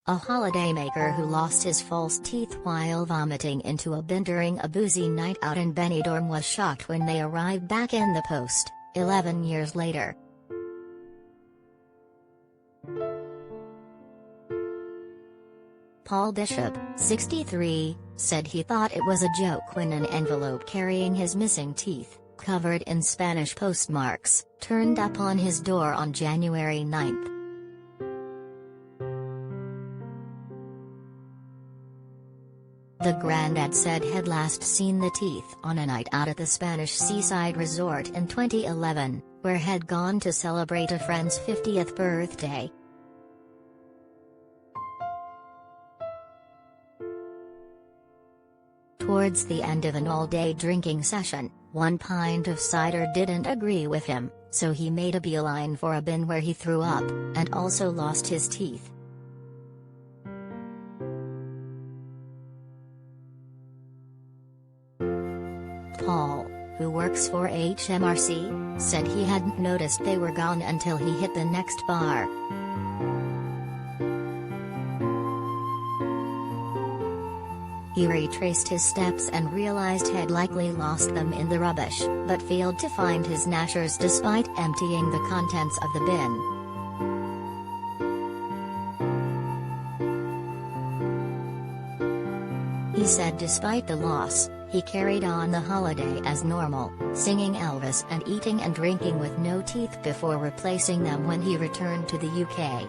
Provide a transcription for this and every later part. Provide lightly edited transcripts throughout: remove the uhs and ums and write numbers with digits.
A holidaymaker who lost his false teeth while vomiting into a bin during a boozy night out in Benidorm was shocked when they arrived back in the post, 11 years later. Paul Bishop, 63, said he thought it was a joke when an envelope carrying his missing teeth, covered in Spanish postmarks, turned up on his door on January 9. The grandad said he'd last seen the teeth on a night out at the Spanish seaside resort in 2011, where he'd gone to celebrate a friend's 50th birthday. Towards the end of an all-day drinking session, one pint of cider didn't agree with him, so he made a beeline for a bin where he threw up, and also lost his teeth. Paul, who works for HMRC, said he hadn't noticed they were gone until he hit the next bar. He retraced his steps and realized he'd likely lost them in the rubbish, but failed to find his gnashers despite emptying the contents of the bin. He said despite the loss, he carried on the holiday as normal, singing Elvis and eating and drinking with no teeth before replacing them when he returned to the UK.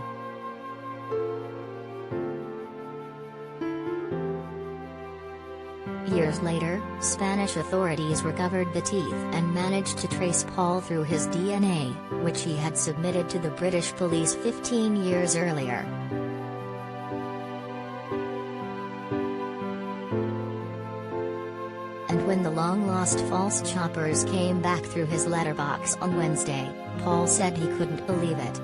Years later, Spanish authorities recovered the teeth and managed to trace Paul through his DNA, which he had submitted to the British police 15 years earlier. And when the long-lost false choppers came back through his letterbox on Wednesday, Paul said he couldn't believe it.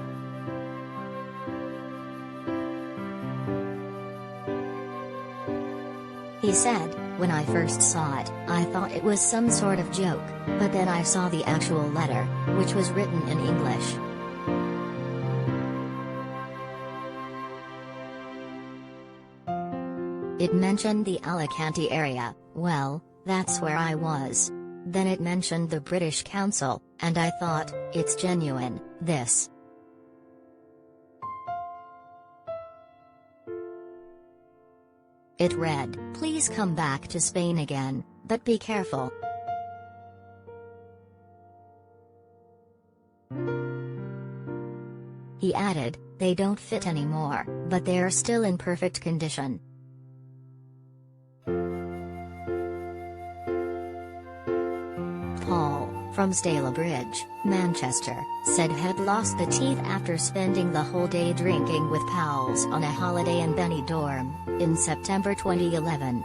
He said, "When I first saw it, I thought it was some sort of joke, but then I saw the actual letter, which was written in English. It mentioned the Alicante area. Well, that's where I was. Then it mentioned the British Council, and I thought, it's genuine, this." It read, "Please come back to Spain again, but be careful." He added, "They don't fit anymore, but they're still in perfect condition." Paul, from Stalybridge, Manchester, said he'd lost the teeth after spending the whole day drinking with pals on a holiday in Benidorm, in September 2011.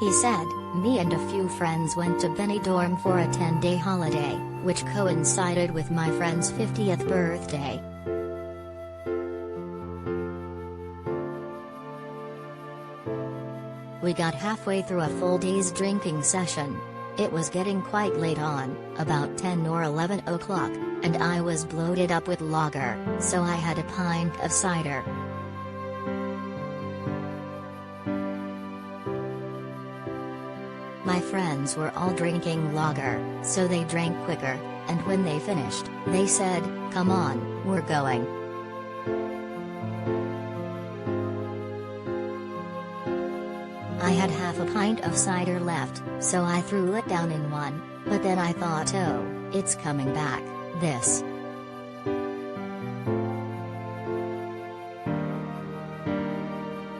He said, "Me and a few friends went to Benidorm for a 10-day holiday, which coincided with my friend's 50th birthday. We got halfway through a full day's drinking session. It was getting quite late on, about 10 or 11 o'clock, and I was bloated up with lager, so I had a pint of cider. My friends were all drinking lager, so they drank quicker, and when they finished, they said, 'Come on, we're going.' I had half a pint of cider left, so I threw it down in one, but then I thought, oh, it's coming back, this."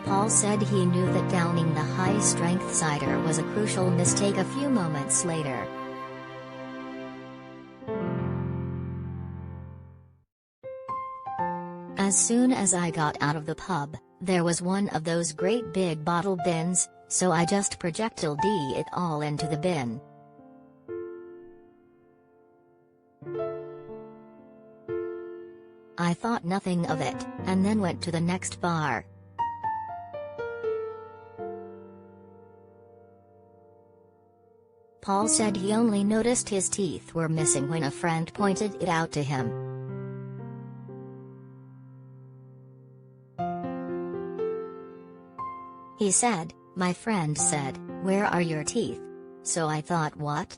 Paul said he knew that downing the high-strength cider was a crucial mistake a few moments later. "As soon as I got out of the pub, there was one of those great big bottle bins, so I just projectile D it all into the bin. I thought nothing of it, and then went to the next bar. Paul said he only noticed his teeth were missing when a friend pointed it out to him. He said, "My friend said, 'Where are your teeth?' So I thought, what?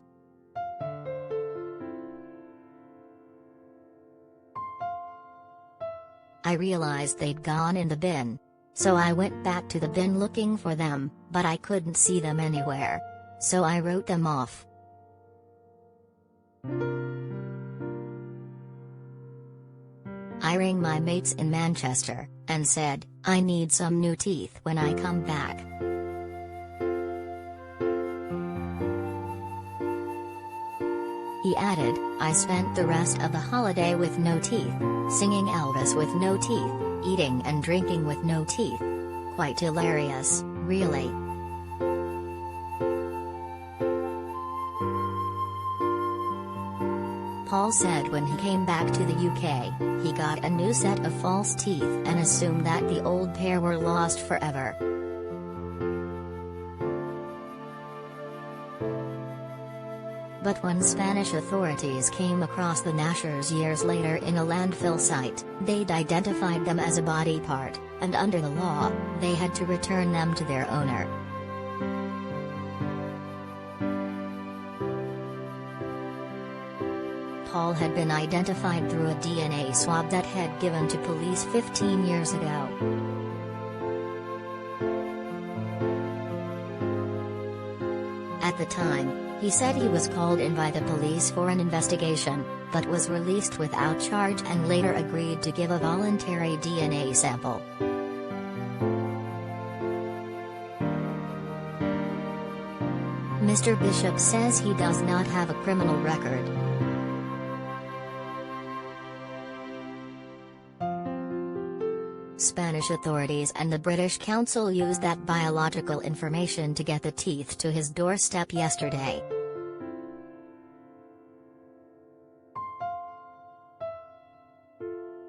I realized they'd gone in the bin. So I went back to the bin looking for them, but I couldn't see them anywhere. So I wrote them off." "I rang my mates in Manchester, and said, 'I need some new teeth when I come back.'" He added, "I spent the rest of the holiday with no teeth, singing Elvis with no teeth, eating and drinking with no teeth. Quite hilarious, really." Paul said when he came back to the UK, he got a new set of false teeth and assumed that the old pair were lost forever. But when Spanish authorities came across the gnashers years later in a landfill site, they'd identified them as a body part, and under the law, they had to return them to their owner. Paul had been identified through a DNA swab that had given to police 15 years ago. At the time, he said he was called in by the police for an investigation, but was released without charge and later agreed to give a voluntary DNA sample. Mr. Bishop says he does not have a criminal record. Spanish authorities and the British Council used that biological information to get the teeth to his doorstep yesterday.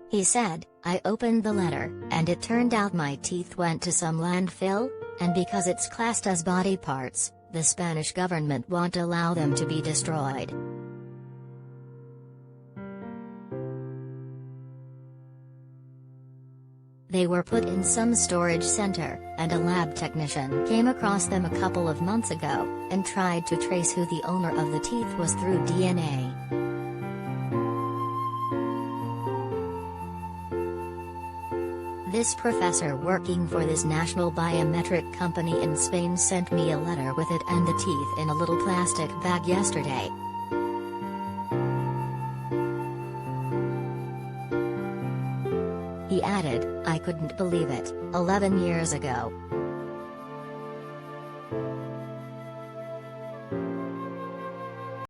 He said, "I opened the letter, and it turned out my teeth went to some landfill, and because it's classed as body parts, the Spanish government won't allow them to be destroyed." They were put in some storage center, and a lab technician came across them a couple of months ago, and tried to trace who the owner of the teeth was through DNA. "This professor working for this national biometric company in Spain sent me a letter with it and the teeth in a little plastic bag yesterday." He added, "I couldn't believe it, 11 years ago.